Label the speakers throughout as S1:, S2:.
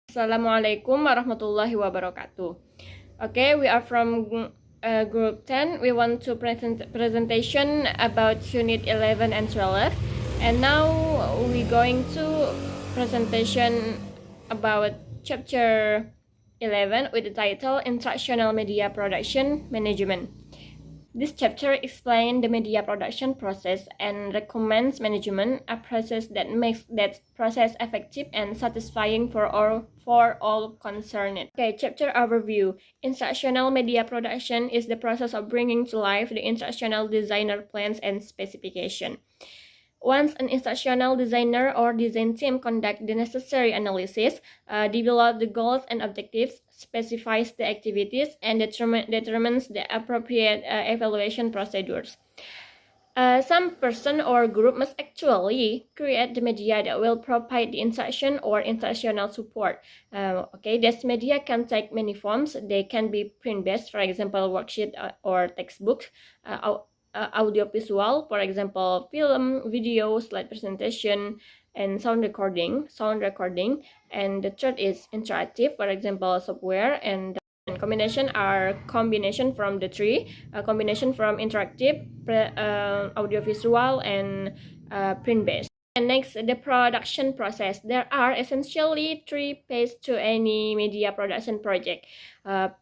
S1: Assalamualaikum warahmatullahi wabarakatuh. Okay, we are from group 10. We want to present presentation about unit 11 and 12. And now we're going to presentation about chapter 11 with the title Instructional Media Production Management. This chapter explains the media production process and recommends management, a process that makes that process effective and satisfying for all concerned. Okay, chapter overview. Instructional media production is the process of bringing to life the instructional designer plans and specification. Once an instructional designer or design team conduct the necessary analysis, develop the goals and objectives, specifies the activities, and determines the appropriate evaluation procedures. Some person or group must actually create the media that will provide the instruction or instructional support. This media can take many forms. They can be print-based, for example, worksheet or textbook. Audiovisual, for example, film, video, slide presentation, and sound recording. And the third is interactive, for example, software and combination are combination from the three, a combination from interactive, audiovisual, and print-based. And next, the production process. There are essentially three phases to any media production project: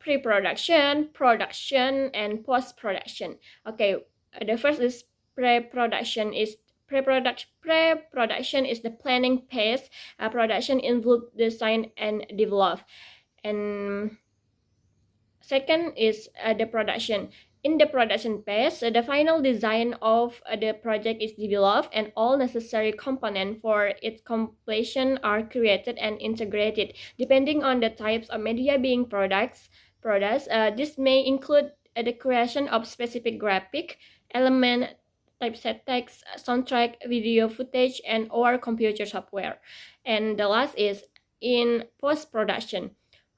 S1: pre-production, production, and post-production. Okay, the first is pre-production. Pre-production is the planning phase. Production includes design and develop. And second is the production. In the production phase, the final design of the project is developed and all necessary components for its completion are created and integrated. Depending on the types of media being produced, this may include the creation of specific graphic element, typeset text, soundtrack, video footage, and or computer software. And the last is in post-production.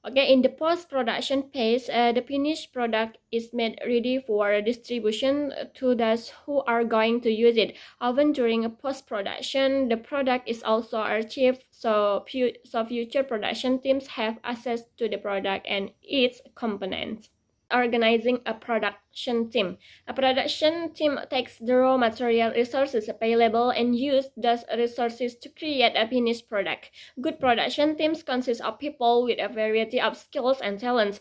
S1: Okay, in the post-production phase, the finished product is made ready for distribution to those who are going to use it. Often during a post-production, the product is also archived, so future production teams have access to the product and its components. Organizing a production team. A production team takes the raw material resources available and uses those resources to create a finished product. Good production teams consist of people with a variety of skills and talents.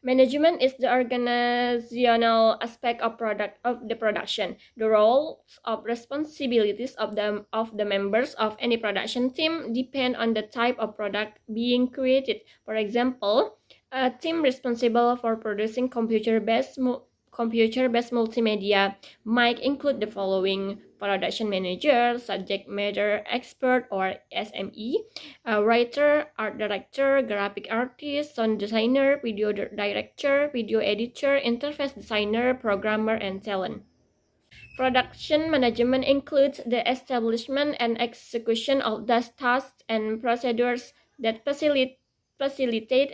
S1: Management is the organizational aspect of the production. The roles of responsibilities of the members of any production team depend on the type of product being created. For example, a team responsible for producing computer-based multimedia might include the following: production manager, subject matter expert or SME, a writer, art director, graphic artist, sound designer, video director, video editor, interface designer, programmer, and talent. Production management includes the establishment and execution of those tasks and procedures that facilitate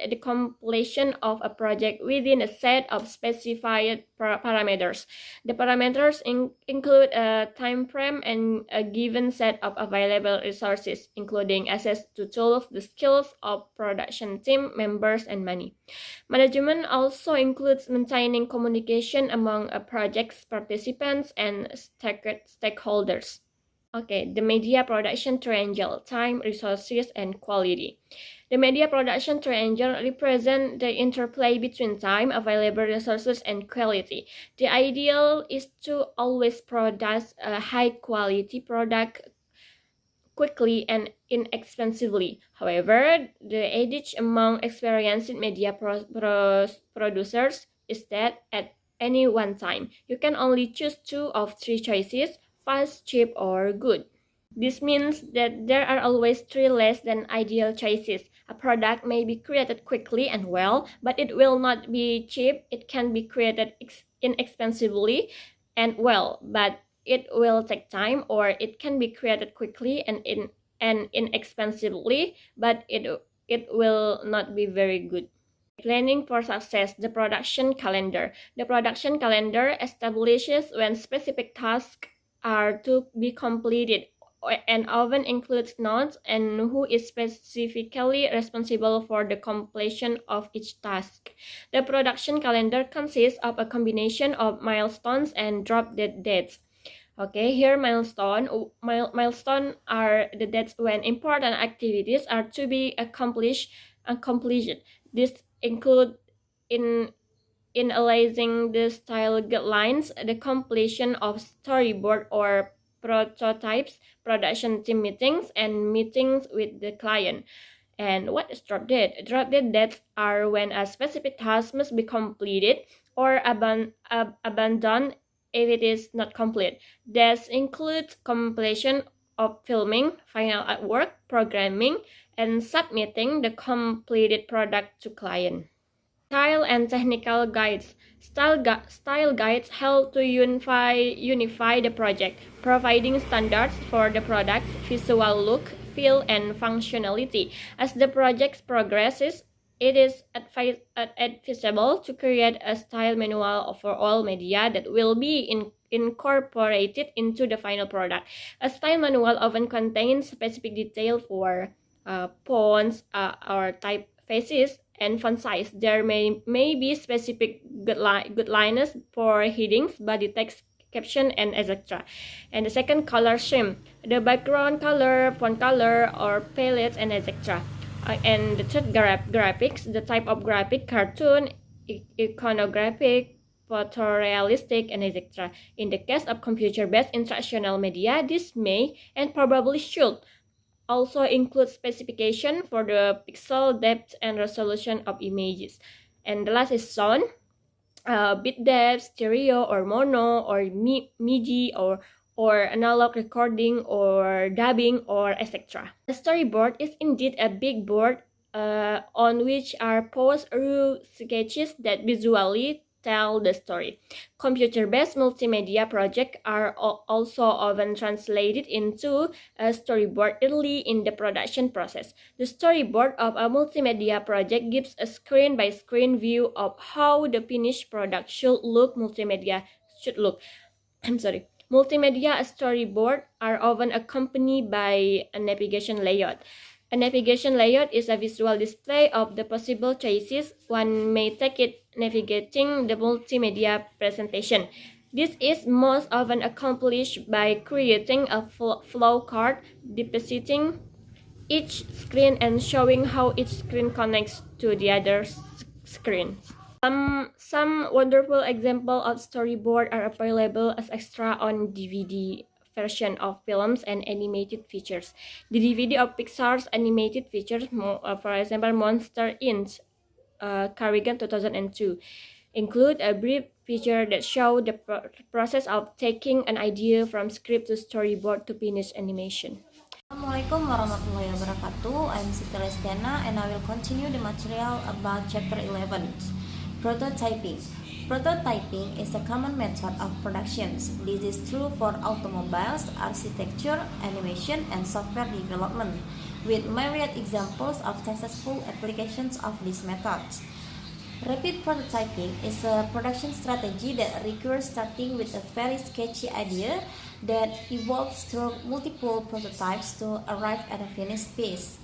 S1: the completion of a project within a set of specified parameters. The parameters include a time frame and a given set of available resources, including access to tools, the skills of production team members, and money. Management also includes maintaining communication among a project's participants and stakeholders. Okay, the media production triangle: time, resources, and quality. The media production triangle represents the interplay between time, available resources, and quality. The ideal is to always produce a high-quality product quickly and inexpensively. However, the adage among experienced media producers is that at any one time, you can only choose two of three choices: fast, cheap, or good. This means that there are always three less than ideal choices. A product may be created quickly and well, but it will not be cheap. It can be created inexpensively and well, but it will take time, or it can be created quickly and inexpensively, but it will not be very good. Planning for success: the production calendar. The production calendar establishes when specific tasks are to be completed and often includes notes and who is specifically responsible for the completion of each task. The production calendar consists of a combination of milestones and drop dead dates. Okay, here milestone are the dates when important activities are to be accomplished and completed. This include in analyzing the style guidelines, the completion of storyboard or prototypes, production team meetings, and meetings with the client. And what is drop dead? Drop dead dates are when a specific task must be completed or abandoned if it is not complete. This includes completion of filming, final artwork, programming, and submitting the completed product to client. Style and technical guides. Style guides help to unify the project, providing standards for the product's visual look, feel, and functionality. As the project progresses, it is advisable to create a style manual for all media that will be incorporated into the final product. A style manual often contains specific detail for fonts or typefaces and font size. There may be specific guidelines for headings, body text, caption, and etc. And the second, color scheme, the background color, font color, or palettes, and etc. And the third, graphics, the type of graphic, cartoon, iconographic, photorealistic, and etc. In the case of computer-based instructional media, this may and probably should also include specification for the pixel depth and resolution of images. And the last is sound, bit depth, stereo or mono or MIDI or analog recording or dubbing or etc. The storyboard is indeed a big board on which are posed raw sketches that visually tell the story. Computer-based multimedia projects are also often translated into a storyboard early in the production process. The storyboard of a multimedia project gives a screen-by-screen view of how the finished product should look. Multimedia storyboard are often accompanied by a navigation layout. A navigation layout is a visual display of the possible choices one may take it navigating the multimedia presentation. This is most often accomplished by creating a flow chart depicting each screen and showing how each screen connects to the other screens. Some wonderful examples of storyboard are available as extra on DVD version of films and animated features. The DVD of Pixar's animated features, for example, Monster Inc., Carrigan 2002, include a brief feature that shows the process of taking an idea from script to storyboard to finished animation.
S2: Assalamualaikum warahmatullahi wabarakatuh. I'm Siti Lestiana and I will continue the material about chapter 11, prototyping. Prototyping is a common method of productions. This is true for automobiles, architecture, animation, and software development, with myriad examples of successful applications of these methods. Rapid prototyping is a production strategy that requires starting with a very sketchy idea that evolves through multiple prototypes to arrive at a finished piece.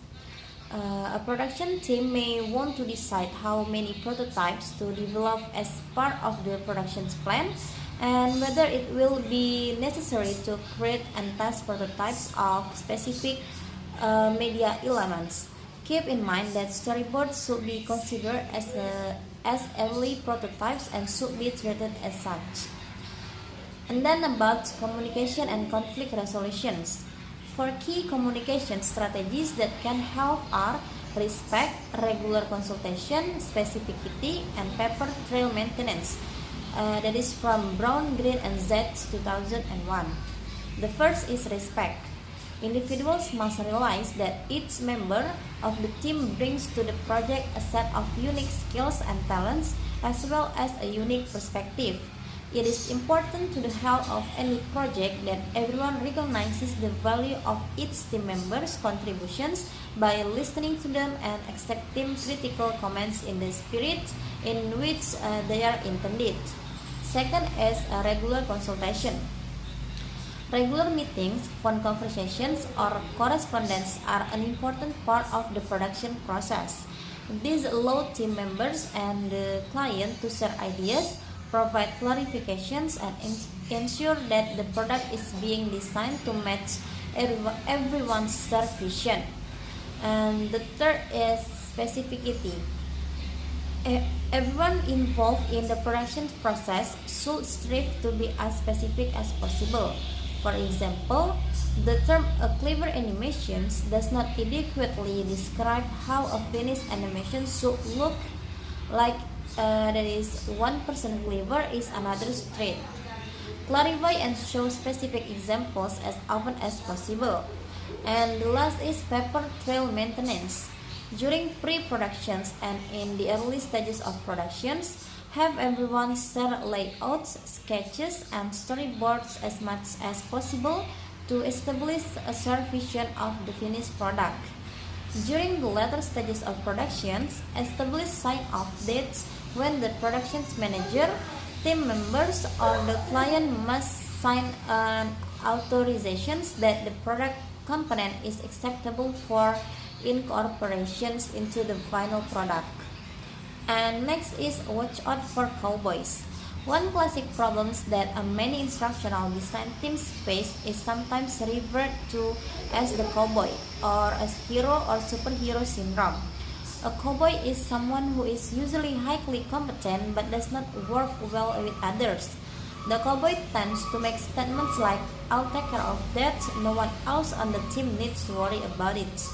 S2: A production team may want to decide how many prototypes to develop as part of the production plan and whether it will be necessary to create and test prototypes of specific media elements. Keep in mind that storyboards should be considered as early prototypes and should be treated as such. And then about communication and conflict resolutions. 4 key communication strategies that can help are respect, regular consultation, specificity, and paper trail maintenance. That is from Brown, Green, and Z 2001. The first is respect. Individuals must realize that each member of the team brings to the project a set of unique skills and talents as well as a unique perspective. It is important to the health of any project that everyone recognizes the value of each team member's contributions by listening to them and accepting critical comments in the spirit in which they are intended. Second is a regular consultation. Regular meetings, phone conversations, or correspondence are an important part of the production process. These allow team members and the client to share ideas, provide clarifications, and ensure that the product is being designed to match everyone's shared vision. And the third is specificity. Everyone involved in the production process should strive to be as specific as possible. For example, the term a clever animation does not adequately describe how a finished animation should look like. That is, one person clever is another straight. Clarify and show specific examples as often as possible. And the last is paper trail maintenance. During pre-productions and in the early stages of productions, have everyone share layouts, sketches, and storyboards as much as possible to establish a shared vision of the finished product. During the later stages of productions, establish sign-off dates when the productions manager, team members, or the client must sign an authorizations that the product component is acceptable for incorporations into the final product. And next is watch out for cowboys. One classic problem that many instructional design teams face is sometimes referred to as the cowboy or as hero or superhero syndrome. A cowboy is someone who is usually highly competent but does not work well with others. The cowboy tends to make statements like, "I'll take care of that, no one else on the team needs to worry about it."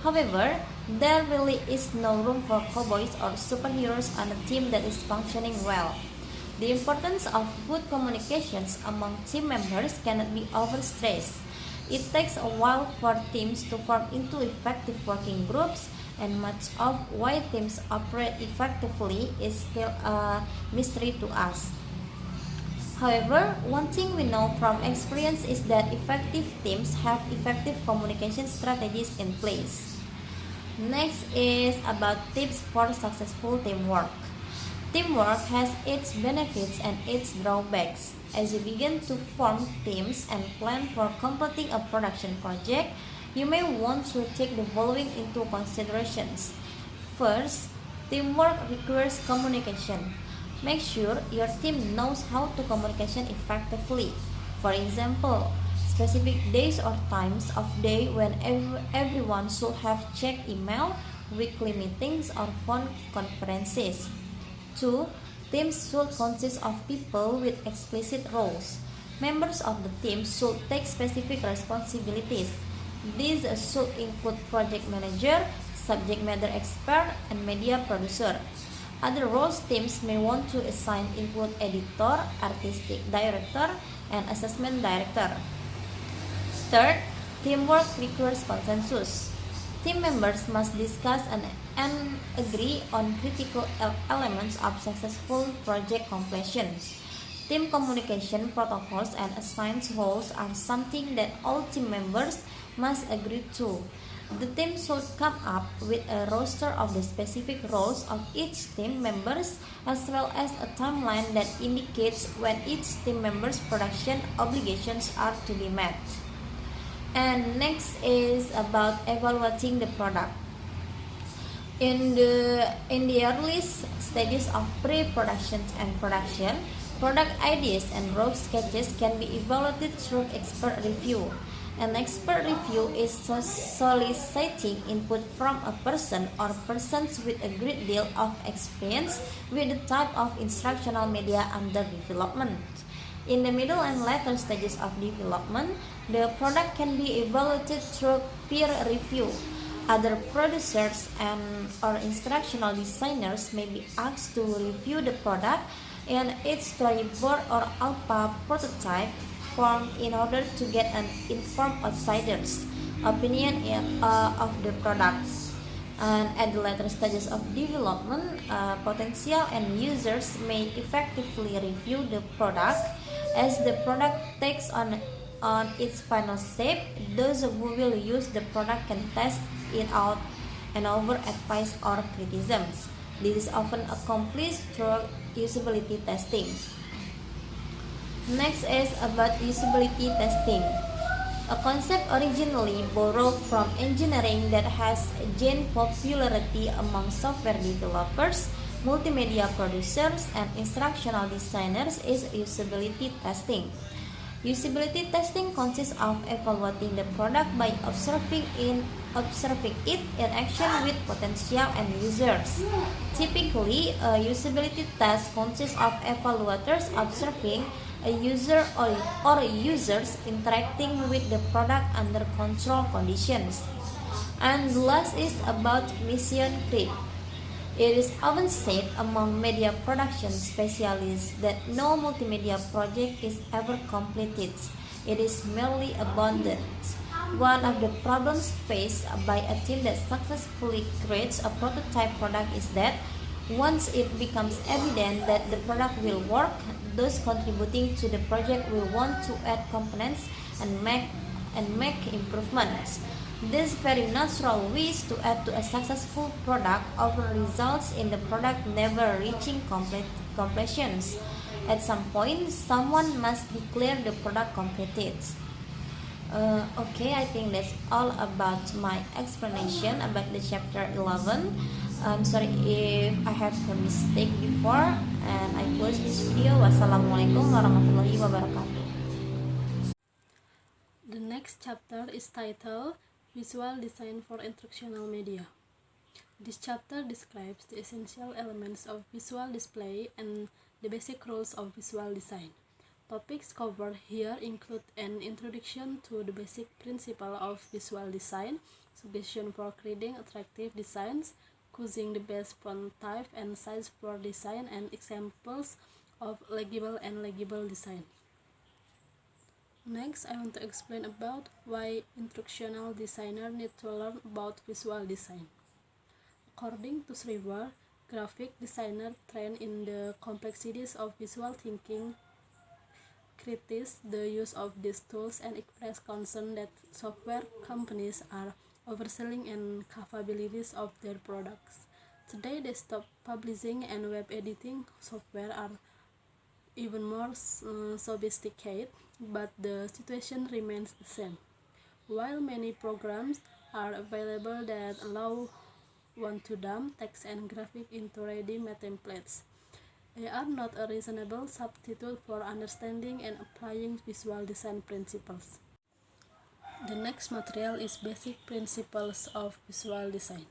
S2: However, there really is no room for cowboys or superheroes on a team that is functioning well. The importance of good communications among team members cannot be overstressed. It takes a while for teams to form into effective working groups, and much of why teams operate effectively is still a mystery to us. However, one thing we know from experience is that effective teams have effective communication strategies in place. Next is about tips for successful teamwork. Teamwork has its benefits and its drawbacks. As you begin to form teams and plan for completing a production project, you may want to take the following into considerations. First, teamwork requires communication. Make sure your team knows how to communication effectively. For example, specific days or times of day when everyone should have checked email, weekly meetings, or phone conferences. 2. Teams should consist of people with explicit roles. Members of the team should take specific responsibilities. These should include project manager, subject matter expert, and media producer. Other roles teams may want to assign include editor, artistic director, and assessment director. Third, teamwork requires consensus. Team members must discuss and agree on critical elements of successful project completion. Team communication protocols and assigned roles are something that all team members must agree to. The team should come up with a roster of the specific roles of each team members as well as a timeline that indicates when each team member's production obligations are to be met. And next is about evaluating the product. In the early stages of pre-production and production, product ideas and rough sketches can be evaluated through expert review. An expert review is soliciting input from a person or persons with a great deal of experience with the type of instructional media under development. In the middle and later stages of development, the product can be evaluated through peer review. Other producers or instructional designers may be asked to review the product in its storyboard or alpha prototype form in order to get an informed outsider's opinion of the product. And at the later stages of development, potential end users may effectively review the product. As the product takes on its final shape, those who will use the product can test it out and offer advice or criticisms. This is often accomplished through usability testing. Next is about usability testing, a concept originally borrowed from engineering that has gained popularity among software developers, multimedia producers, and instructional designers is usability testing. Usability testing consists of evaluating the product by observing it in action with potential end users. Typically, a usability test consists of evaluators observing a user or users interacting with the product under control conditions. And last is about mission creep. It is often said among media production specialists that no multimedia project is ever completed. It is merely abandoned. One of the problems faced by a team that successfully creates a prototype product is that once it becomes evident that the product will work, those contributing to the project will want to add components and make improvements. This very natural wish to add to a successful product often results in the product never reaching completion. At some point, someone must declare the product completed. Okay, I think that's all about my explanation about the chapter 11. I'm sorry if I have a mistake before, and I close this video. Wassalamualaikum warahmatullahi wabarakatuh.
S3: The next chapter is titled Visual Design for Instructional Media. This chapter describes the essential elements of visual display and the basic rules of visual design. Topics covered here include an introduction to the basic principle of visual design, suggestion for creating attractive designs, choosing the best font type and size for design, and examples of legible and legible design. Next, I want to explain about why instructional designers need to learn about visual design. According to Zulfa, graphic designers trained in the complexities of visual thinking criticize the use of these tools and express concern that software companies are overselling and capabilities of their products. Today, desktop publishing and web editing software are even more sophisticated, but the situation remains the same. While many programs are available that allow one to dump text and graphics into ready-made templates, they are not a reasonable substitute for understanding and applying visual design principles. The next material is Basic Principles of Visual Design.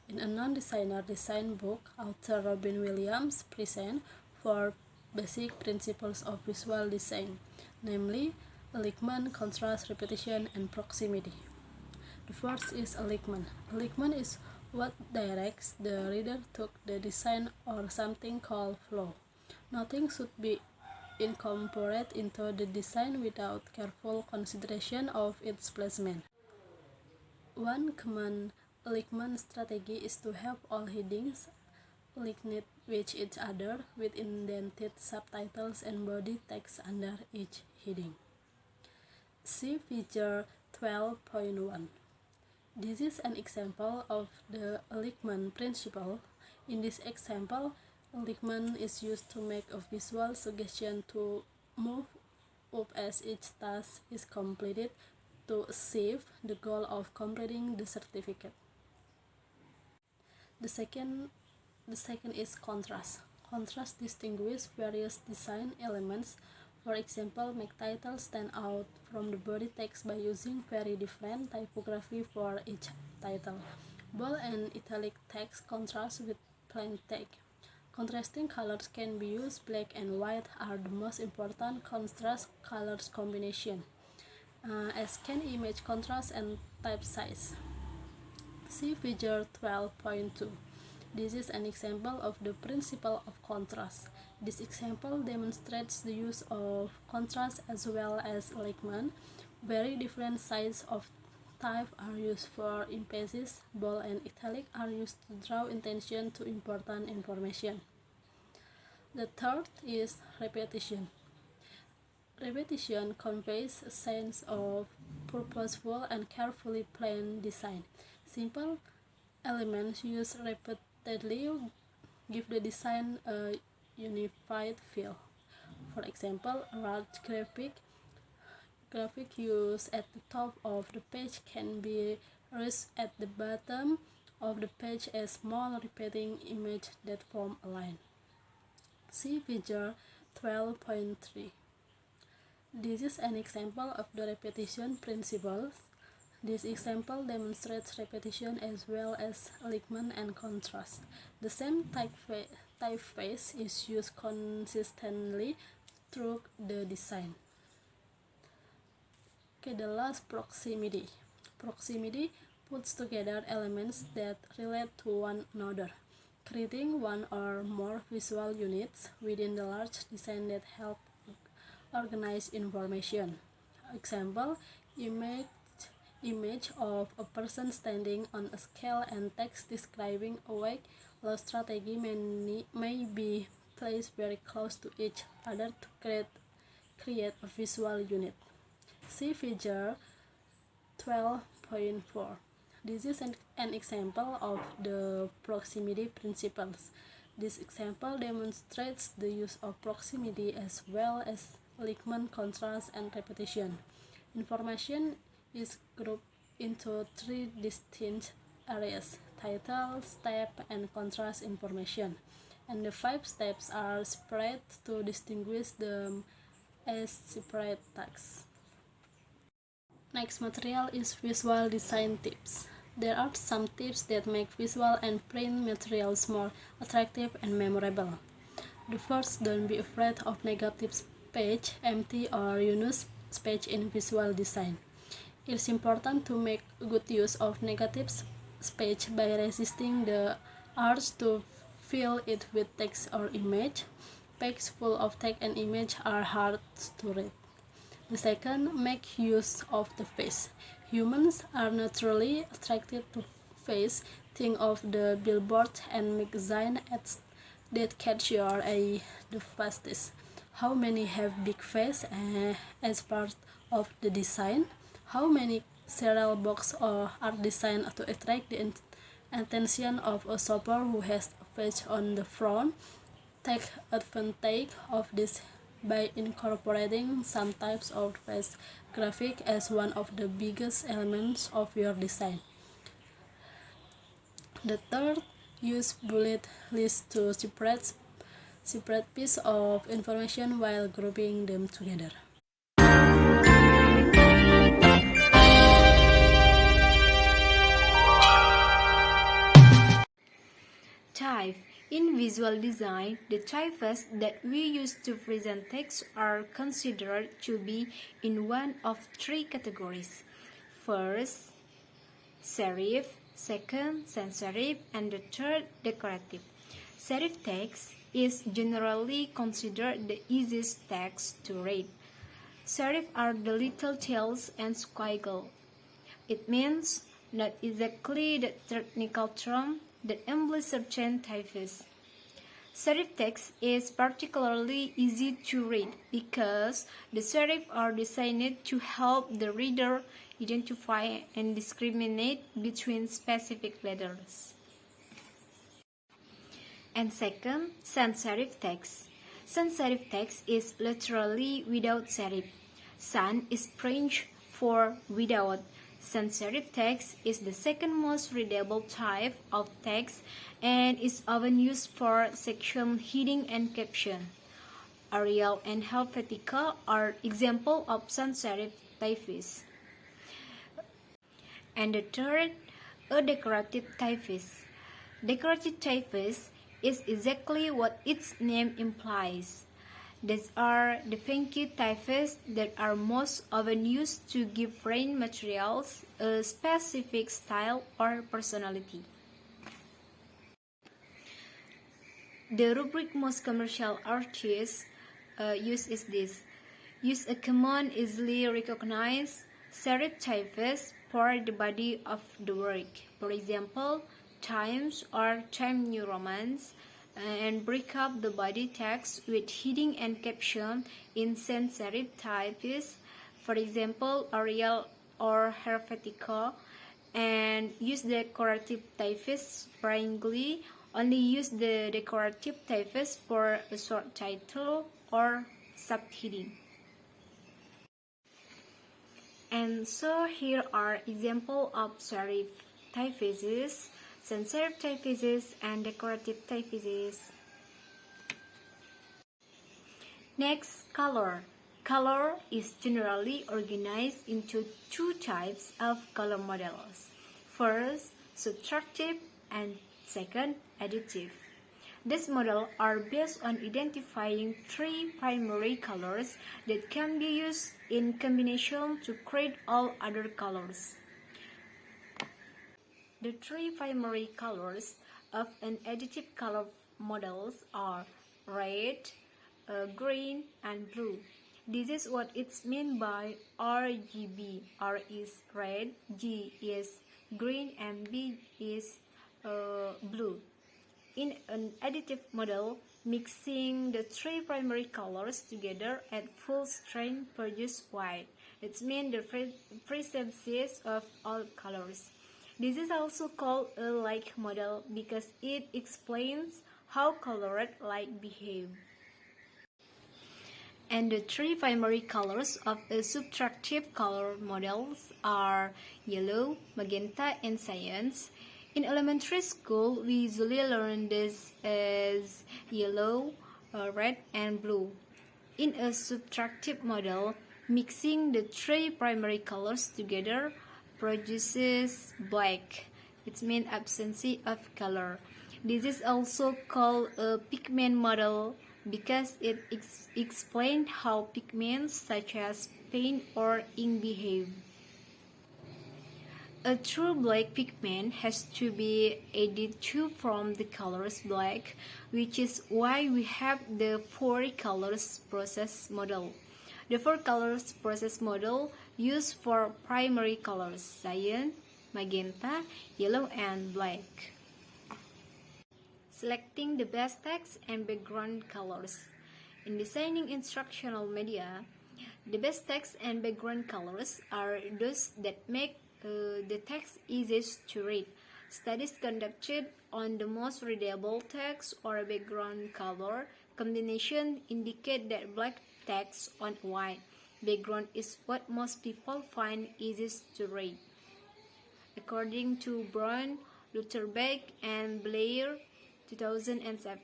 S3: In a non-designer design book, author Robin Williams presents 4 basic principles of visual design, namely alignment, contrast, repetition, and proximity. The first is alignment. Alignment is what directs the reader to the design or something called flow. Nothing should be incorporated into the design without careful consideration of its placement. One common alignment strategy is to have all headings aligned with each other with indented subtitles and body text under each heading. See Figure 12.1. This is an example of the alignment principle. In this example, alignment is used to make a visual suggestion to move up as each task is completed to achieve the goal of completing the certificate. The second is contrast. Contrast distinguishes various design elements. For example, make titles stand out from the body text by using very different typography for each title. Bold and italic text contrast with plain text. Contrasting colors can be used. Black and white are the most important contrast colors combination, as can image contrast and type size. See Figure 12.2. This is an example of the principle of contrast. This example demonstrates the use of contrast as well as alignment. Very different sizes of type are used for emphasis. Bold and italic are used to draw attention to important information. The third is repetition. Repetition conveys a sense of purposeful and carefully planned design. Simple elements used repeatedly give the design a unified feel. For example, a large graphic used at the top of the page can be used at the bottom of the page as small repeating images that form a line. See figure 12.3. This is an example of the repetition principle. This example demonstrates repetition as well as alignment and contrast. The same typeface is used consistently through the design. Okay, the last, proximity. Proximity puts together elements that relate to one another, creating one or more visual units within the large design that help organize information. Example, image of a person standing on a scale and text describing a weight loss strategy may be placed very close to each other to create a visual unit. See figure 12.4. This is an example of the proximity principles. This example demonstrates the use of proximity as well as alignment, contrast, and repetition. Information is grouped into three distinct areas: title, step, and contrast information. And the 5 steps are separate to distinguish them as separate tasks. Next material is visual design tips. There are some tips that make visual and print materials more attractive and memorable. The first, don't be afraid of negative space, empty or unused space in visual design. It's important to make good use of negative space by resisting the urge to fill it with text or image. Pages full of text and image are hard to read. The second, make use of the face. Humans are naturally attracted to face. Think of the billboard and magazine ads that catch your eye the fastest. How many have big face as part of the design? How many cereal boxes are designed to attract the attention of a shopper who has a face on the front? Take advantage of this by incorporating some types of face graphic as one of the biggest elements of your design. The third, use bullet lists to separate pieces of information while grouping them together.
S4: Type. In visual design, the typefaces that we use to present text are considered to be in one of 3 categories. First, serif, second, sans serif, and the third, decorative. Serif text is generally considered the easiest text to read. Serif are the little tails and squiggle. It means not exactly the technical term that employs certain typefaces. Serif text is particularly easy to read because the serif are designed to help the reader identify and discriminate between specific letters. And second, sans serif text. Sans serif text is literally without serif. Sans is French for without. Sans serif text is the second most readable type of text and is often used for section heading and caption. Arial and Helvetica are examples of sans serif typeface. And the third, a decorative typeface. Decorative typeface is exactly what its name implies. These are the funky typefaces that are most often used to give print materials a specific style or personality. The rubric most commercial artists use is this. Use a common, easily recognized serif typeface for the body of the work. For example, Times or Time New Romance, and break up the body text with heading and caption in sans serif typeface, for example Arial or Helvetica, and use decorative typeface sparingly. Only use the decorative typeface for a short title or subheading. And so here are examples of serif typefaces, sans serif typefaces, and decorative typefaces. Next, color. Color is generally organized into two types of color models. First, subtractive, and second, additive. These models are based on identifying three primary colors that can be used in combination to create all other colors. The three primary colors of an additive color models are red, green, and blue. This is what it's meant by RGB. R is red, G is green, and B is blue. In an additive model, mixing the three primary colors together at full strength produces white. It means the presence of all colors. This is also called a like model because it explains how colored light behave. And the three primary colors of a subtractive color models are yellow, magenta, and cyan. In elementary school, we usually learn this as yellow, red, and blue. In a subtractive model, mixing the three primary colors together produces black. It means absence of color. This is also called a pigment model because it explains how pigments such as paint or ink behave. A true black pigment has to be added to form the colors black, which is why we have the four colors process model. The four colors process model used for primary colors cyan, magenta, yellow, and black. Selecting the best text and background colors. In designing instructional media, the best text and background colors are those that make the text easiest to read. Studies conducted on the most readable text or background color combination indicate that black text on white background is what most people find easiest to read. According to Brown, Lutherbeck, and Blair, 2007.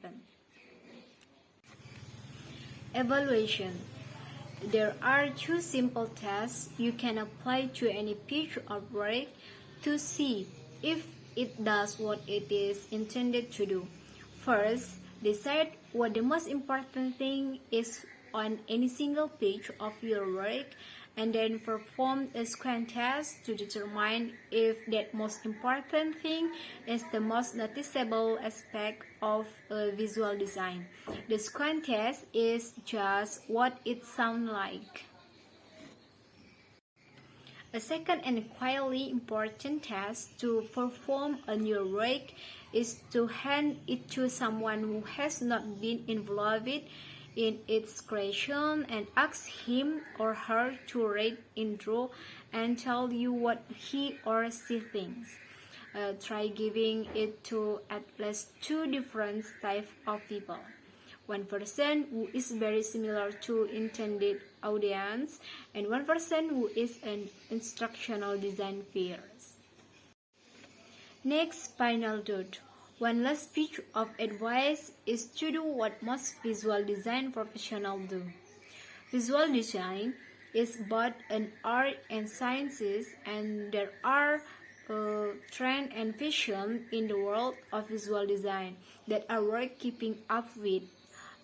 S4: Evaluation. There are two simple tests you can apply to any piece of work to see if it does what it is intended to do. First, decide what the most important thing is on any single page of your work, and then perform a scan test to determine if that most important thing is the most noticeable aspect of a visual design. The scan test is just what it sounds like. A second and equally important test to perform on your work is to hand it to someone who has not been involved in its creation and ask him or her to read it through and tell you what he or she thinks. Try giving it to at least two different types of people. One person who is very similar to intended audience and one person who is an instructional design peers. Next, final thought. One last piece of advice is to do what most visual design professionals do. Visual design is both an art and sciences, and there are trend and fashion in the world of visual design that are worth keeping up with.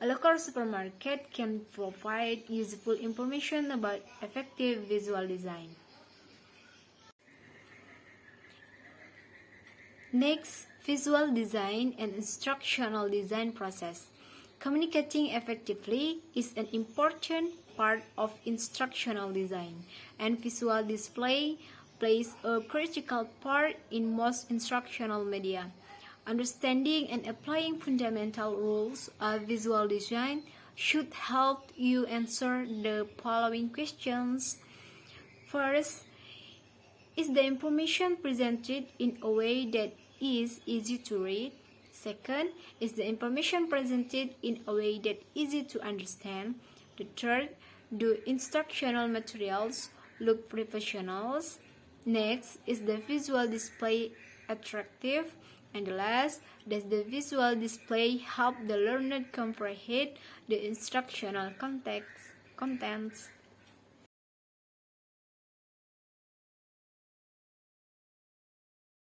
S4: A local supermarket can provide useful information about effective visual design. Next, visual design and instructional design process. Communicating effectively is an important part of instructional design, and visual display plays a critical part in most instructional media. Understanding and applying fundamental rules of visual design should help you answer the following questions. First, is the information presented in a way that is easy to read? Second, is the information presented in a way that is easy to understand? The third, do instructional materials look professional? Next, is the visual display attractive? And the last, does the visual display help the learner comprehend the instructional contents?